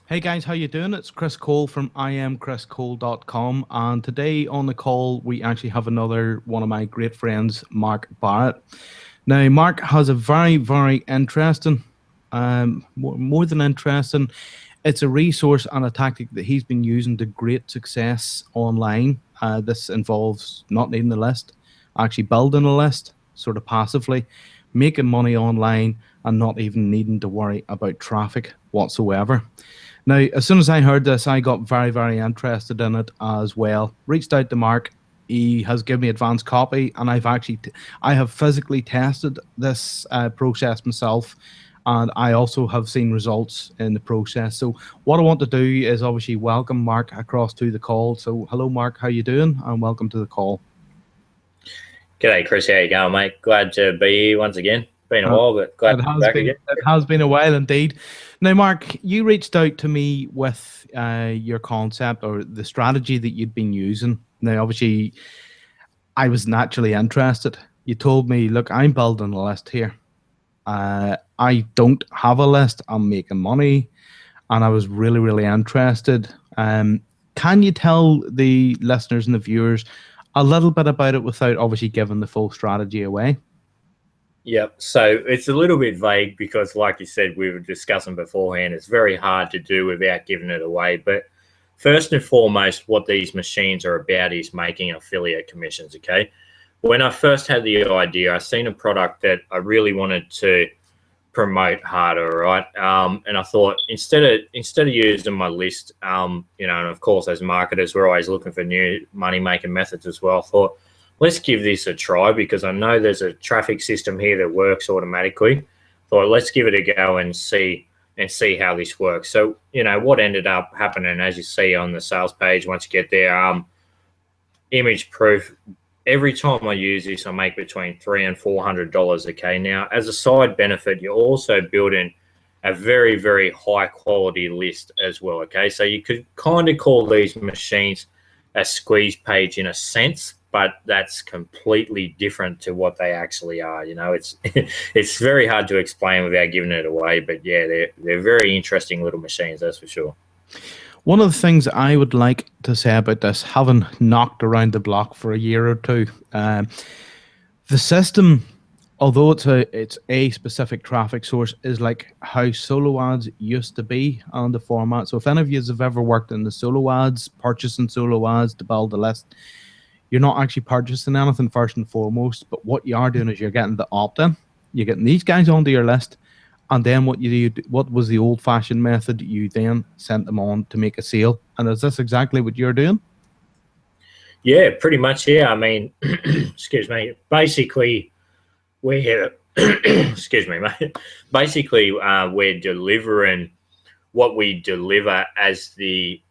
Hey guys, how you doing? It's Chris Cole from IamChrisCole.com, and today on the call we actually have another one of my great friends, Mark Barrett. Now, Mark has a very interesting, more than interesting. It's a resource and a tactic that he's been using to great success online. This involves not needing a list, actually building a list, sort of passively, making money online, and not even needing to worry about traffic whatsoever. Now, as soon as I heard this, I got very interested in it as well. Reached out to Mark. He has given me advance copy, and I have physically tested this process myself, and I also have seen results in the process. So, what I want to do is obviously welcome Mark across to the call. So, hello, Mark. How you doing? And welcome to the call. G'day, Chris. How you going, mate? Glad to be here once again. Been a while, but glad to be back again. It has been a while indeed. Now, Mark, you reached out to me with your concept or the strategy that you'd been using. Now, obviously, I was naturally interested. You told me, look, I'm building a list here. I don't have a list. I'm making money. And I was really interested. Can you tell the listeners and the viewers a little bit about it without obviously giving the full strategy away? Yep. So it's a little bit vague because, like you said, we were discussing beforehand, it's very hard to do without giving it away. But first and foremost, what these machines are about is making affiliate commissions, okay? When I first had the idea, I seen a product that I really wanted to promote harder, right? And I thought instead of using my list, and of course, as marketers, we're always looking for new money-making methods as well. I thought, let's give this a try because I know there's a traffic system here that works automatically. Thought, let's give it a go and see how this works. So, what ended up happening, as you see on the sales page, once you get there, image proof. Every time I use this, I make between $300 and $400. Okay. Now, as a side benefit, you're also building a very high quality list as well. Okay. So you could kind of call these machines a squeeze page in a sense, but that's completely different to what they actually are. It's it's very hard to explain without giving it away. But yeah, they're very interesting little machines, that's for sure. One of the things I would like to say about this, having knocked around the block for a year or two, the system, although it's a specific traffic source, is like how solo ads used to be on the format. So if any of you have ever worked in the solo ads, purchasing solo ads to build a list, you're not actually purchasing anything first and foremost, but what you are doing is you're getting the opt-in. You're getting these guys onto your list, and then what you do, what was the old-fashioned method? You then sent them on to make a sale. And is this exactly what you're doing? Yeah, pretty much. Yeah, I mean, excuse me. Basically, we're excuse me, mate. Basically, we're delivering what we deliver as the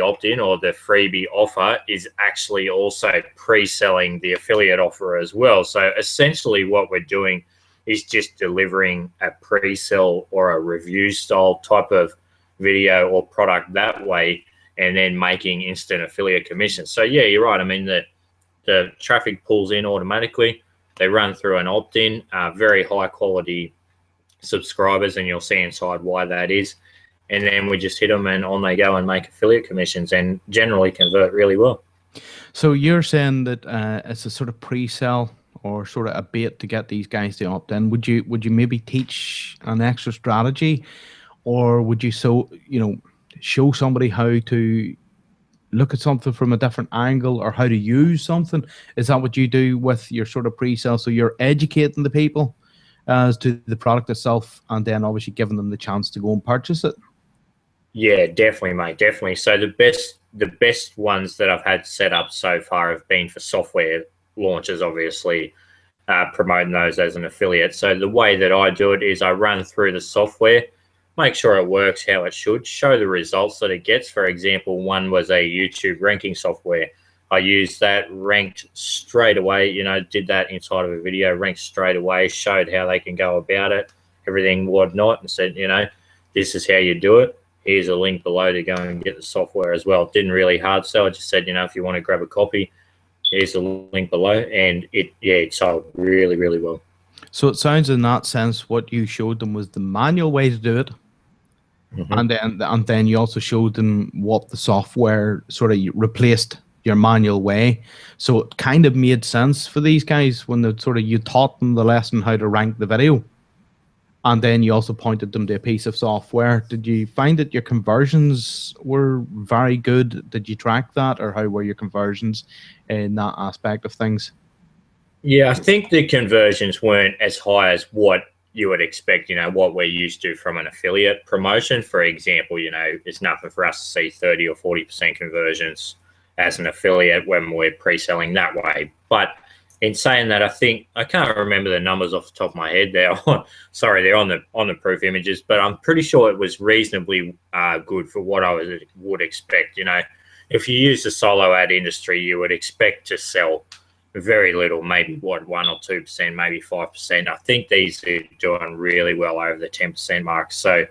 opt-in or the freebie offer is actually also pre-selling the affiliate offer as well. So essentially, what we're doing is just delivering a pre-sell or a review style type of video or product that way, and then making instant affiliate commissions. So yeah, you're right. I mean, the traffic pulls in automatically. They run through an opt-in, very high quality subscribers, and you'll see inside why that is. And then we just hit them and on they go and make affiliate commissions and generally convert really well. So you're saying that it's a sort of pre-sell or sort of a bait to get these guys to opt in. Would you maybe teach an extra strategy, or would you show somebody how to look at something from a different angle or how to use something? Is that what you do with your sort of pre-sale? So you're educating the people as to the product itself, and then obviously giving them the chance to go and purchase it. Yeah, definitely, mate. Definitely. So the best ones that I've had set up so far have been for software launches, obviously, promoting those as an affiliate. So the way that I do it is I run through the software, make sure it works how it should, show the results that it gets. For example, one was a YouTube ranking software. I used that, ranked straight away, did that inside of a video, ranked straight away, showed how they can go about it, everything, whatnot, and said, this is how you do it. Here's a link below to go and get the software as well. Didn't really hard sell. I just said, if you want to grab a copy, here's the link below. And it sold really well. So it sounds in that sense what you showed them was the manual way to do it. and then you also showed them what the software sort of replaced your manual way. So it kind of made sense for these guys when you taught them the lesson how to rank the video. And then you also pointed them to a piece of software. Did you find that your conversions were very good? Did you track that, or how were your conversions in that aspect of things? Yeah, I think the conversions weren't as high as what you would expect, what we're used to from an affiliate promotion. For example, it's nothing for us to see 30 or 40% conversions as an affiliate when we're pre-selling that way. But in saying that, I can't remember the numbers off the top of my head there. Sorry, they're on the proof images, but I'm pretty sure it was reasonably good for what I would expect. If you use the solo ad industry, you would expect to sell very little, maybe 1 or 2%, maybe 5%. I think these are doing really well over the 10% mark. So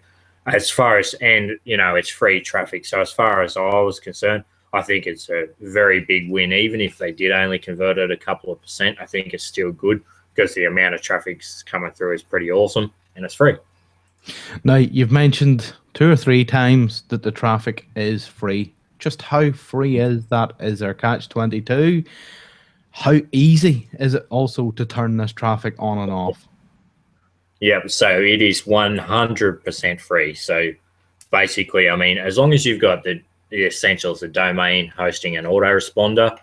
as far as, it's free traffic. So as far as I was concerned, I think it's a very big win. Even if they did only convert it a couple of percent, I think it's still good because the amount of traffic coming through is pretty awesome, and it's free. Now, you've mentioned 2 or 3 times that the traffic is free. Just how free is that? Is there catch-22? How easy is it also to turn this traffic on and off? Yeah, so it is 100% free. So basically, as long as you've got the essentials, the domain, hosting, and autoresponder,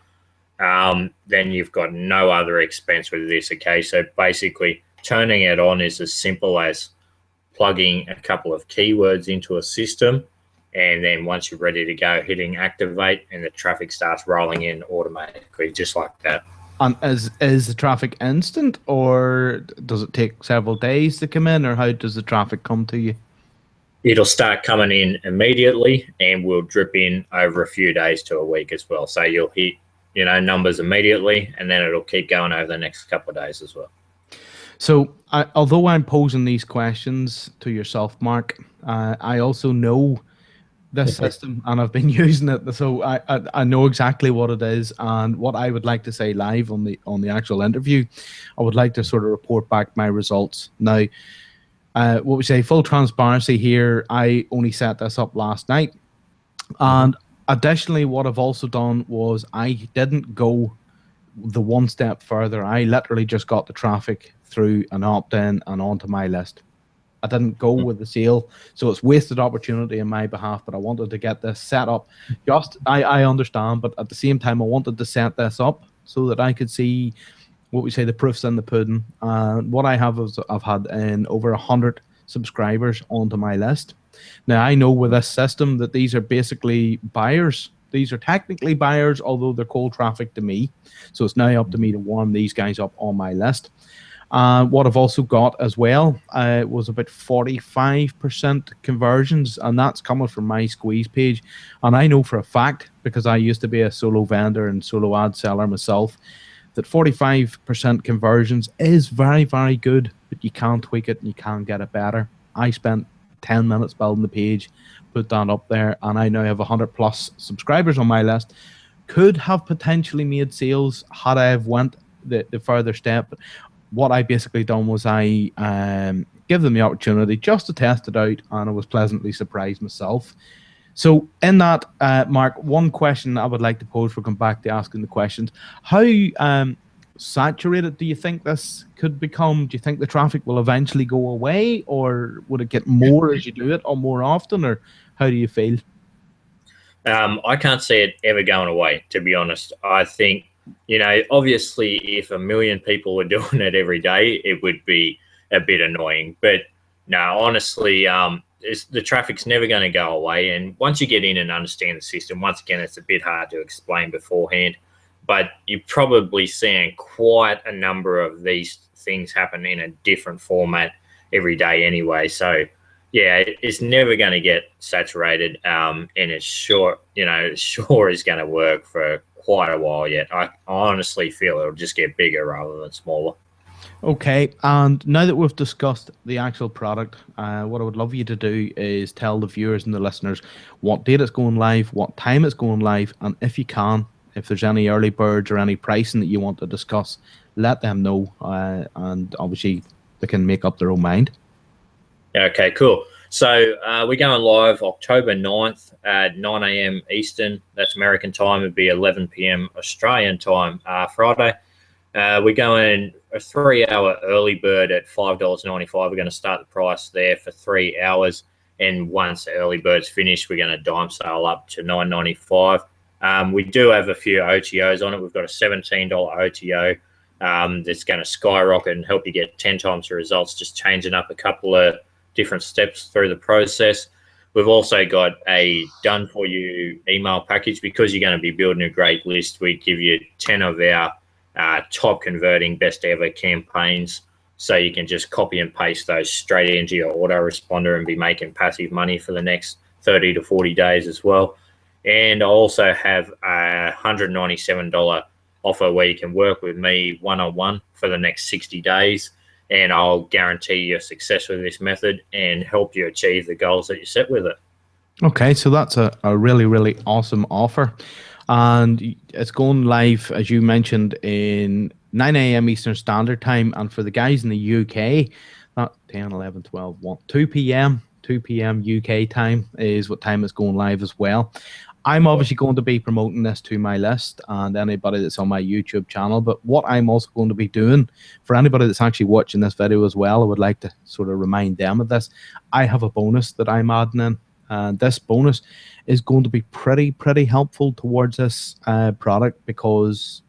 then you've got no other expense with this. Okay, so basically turning it on is as simple as plugging a couple of keywords into a system, and then once you're ready to go, hitting activate, and the traffic starts rolling in automatically, just like that. And is the traffic instant, or does it take several days to come in, or how does the traffic come to you? It'll start coming in immediately and will drip in over a few days to a week as well. So you'll hit, numbers immediately, and then it'll keep going over the next couple of days as well. So although I'm posing these questions to yourself, Mark, I also know this system and I've been using it. So I know exactly what it is, and what I would like to say live on the actual interview, I would like to sort of report back my results. Now, what we say, full transparency here, I only set this up last night. And additionally, what I've also done was I didn't go the one step further. I literally just got the traffic through an opt-in and onto my list. I didn't go with the sale, so it's wasted opportunity on my behalf, but I wanted to get this set up. I understand, but at the same time, I wanted to set this up so that I could see what we say, the proof's in the pudding. What I have is I've had over 100 subscribers onto my list. Now, I know with this system that these are basically buyers. These are technically buyers, although they're cold traffic to me. So it's now up to me to warm these guys up on my list. What I've also got as well was about 45% conversions, and that's coming from my squeeze page. And I know for a fact, because I used to be a solo vendor and solo ad seller myself, that 45% conversions is very, very good, but you can tweak it and you can get it better. I spent 10 minutes building the page, put that up there, and I now have 100 plus subscribers on my list. Could have potentially made sales had I have went the further step. What I basically done was I give them the opportunity just to test it out, and I was pleasantly surprised myself. So in that, Mark, one question I would like to pose, we'll come back to asking the questions. How saturated do you think this could become? Do you think the traffic will eventually go away, or would it get more as you do it or more often, or how do you feel? I can't see it ever going away, to be honest. I think, obviously if 1 million people were doing it every day, it would be a bit annoying. But no, honestly, the traffic's never going to go away. And once you get in and understand the system, once again, it's a bit hard to explain beforehand, but you're probably seeing quite a number of these things happen in a different format every day anyway. So yeah, it's never going to get saturated, and it's sure is going to work for quite a while yet. I honestly feel it'll just get bigger rather than smaller. Okay, and now that we've discussed the actual product, what I would love you to do is tell the viewers and the listeners what date it's going live, what time it's going live, and if you can, if there's any early birds or any pricing that you want to discuss, let them know, and obviously they can make up their own mind. Okay, cool. So we're going live October 9th at 9 a.m. Eastern. That's American time. It'd be 11 p.m. Australian time Friday. We're going a 3-hour early bird at $5.95. We're going to start the price there for 3 hours. And once the early bird's finished, we're going to dime sale up to $9.95. We do have a few OTOs on it. We've got a $17 OTO that's going to skyrocket and help you get 10 times the results, just changing up a couple of different steps through the process. We've also got a done for you email package because you're going to be building a great list. We give you 10 of our top converting best ever campaigns, so you can just copy and paste those straight into your autoresponder and be making passive money for the next 30 to 40 days as well. And I also have a $197 offer where you can work with me one-on-one for the next 60 days. And I'll guarantee your success with this method and help you achieve the goals that you set with it. Okay, so that's a really, really awesome offer. And it's going live, as you mentioned, in 9 a.m. Eastern Standard Time. And for the guys in the UK, not 10, 11, 12, 1, 2 p.m. UK time is what time it's going live as well. I'm obviously going to be promoting this to my list and anybody that's on my YouTube channel. But what I'm also going to be doing for anybody that's actually watching this video as well, I would like to sort of remind them of this. I have a bonus that I'm adding in. And this bonus is going to be pretty helpful towards this product because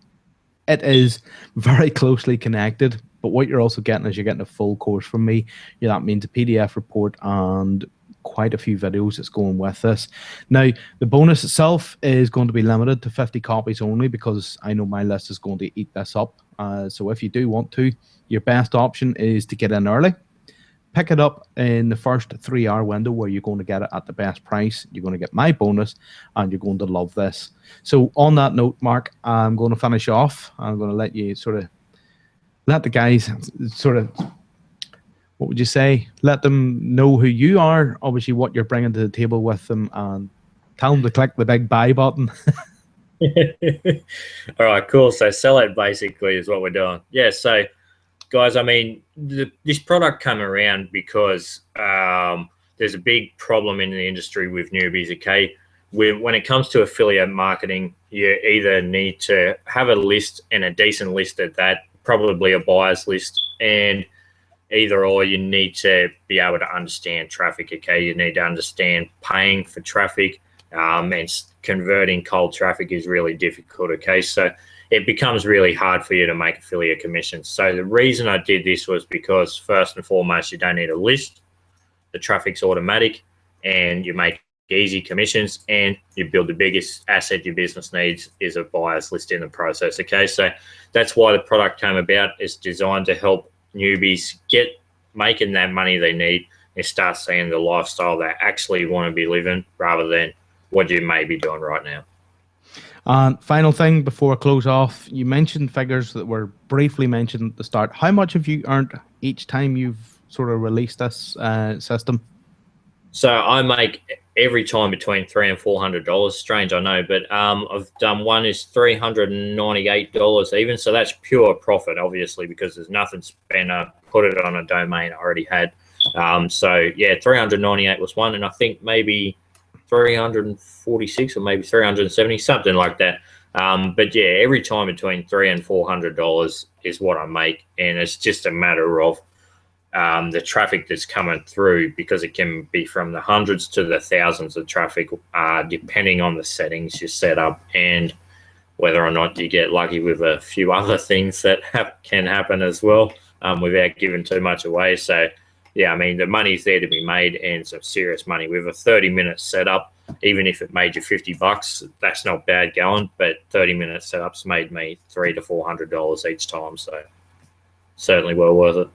it is very closely connected. But what you're also getting is you're getting a full course from me. Yeah, that means a PDF report and quite a few videos that's going with this. Now, the bonus itself is going to be limited to 50 copies only because I know my list is going to eat this up. So if you do want to, your best option is to get in early. Pick it up in the first 3-hour window where you're going to get it at the best price. You're going to get my bonus and you're going to love this. So on that note, Mark, I'm going to finish off. I'm going to let you sort of let the guys sort of, what would you say? Let them know who you are, obviously what you're bringing to the table with them, and tell them to click the big buy button. All right, cool. So sell it basically is what we're doing. Yeah, so guys, I mean, this product came around because there's a big problem in the industry with newbies, okay? When it comes to affiliate marketing, you either need to have a list and a decent list at that, probably a buyer's list, and either or you need to be able to understand traffic, okay? You need to understand paying for traffic, and converting cold traffic is really difficult, okay? So it becomes really hard for you to make affiliate commissions. So the reason I did this was because first and foremost, you don't need a list. The traffic's automatic and you make easy commissions and you build the biggest asset your business needs is a buyer's list in the process, okay? So that's why the product came about. It's designed to help newbies get making that money they need and start seeing the lifestyle they actually want to be living rather than what you may be doing right now. And final thing before I close off, you mentioned figures that were briefly mentioned at the start. How much have you earned each time you've sort of released this system? So I make every time between $300 and $400. Strange, I know, but I've done one is $398 even. So that's pure profit, obviously, because there's nothing spent. I put it on a domain I already had. So yeah, 398 was one, and I think maybe 346 or maybe 370, something like that. But yeah, every time between $300 and $400 is what I make, and it's just a matter of the traffic that's coming through, because it can be from the hundreds to the thousands of traffic, depending on the settings you set up and whether or not you get lucky with a few other things that can happen as well, without giving too much away. So yeah, I mean, the money's there to be made, and some serious money. With a 30-minute setup, even if it made you $50, that's not bad going, but 30-minute setups made me $300 to $400 each time, so certainly well worth it.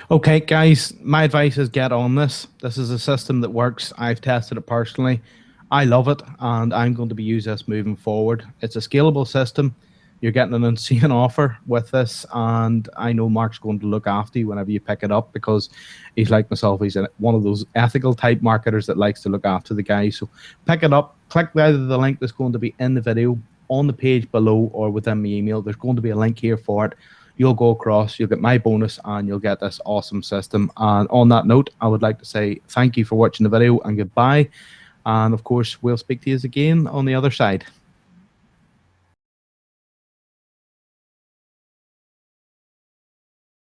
Okay, guys, my advice is get on this. This is a system that works. I've tested it personally. I love it, and I'm going to be using this moving forward. It's a scalable system. You're getting an insane offer with this, and I know Mark's going to look after you whenever you pick it up, because he's like myself. He's one of those ethical type marketers that likes to look after the guys. So pick it up. Click either the link that's going to be in the video, on the page below, or within my email. There's going to be a link here for it. you'll go across, you'll get my bonus, and you'll get this awesome system. And on that note, I would like to say thank you for watching the video and goodbye. And of course, we'll speak to you again on the other side.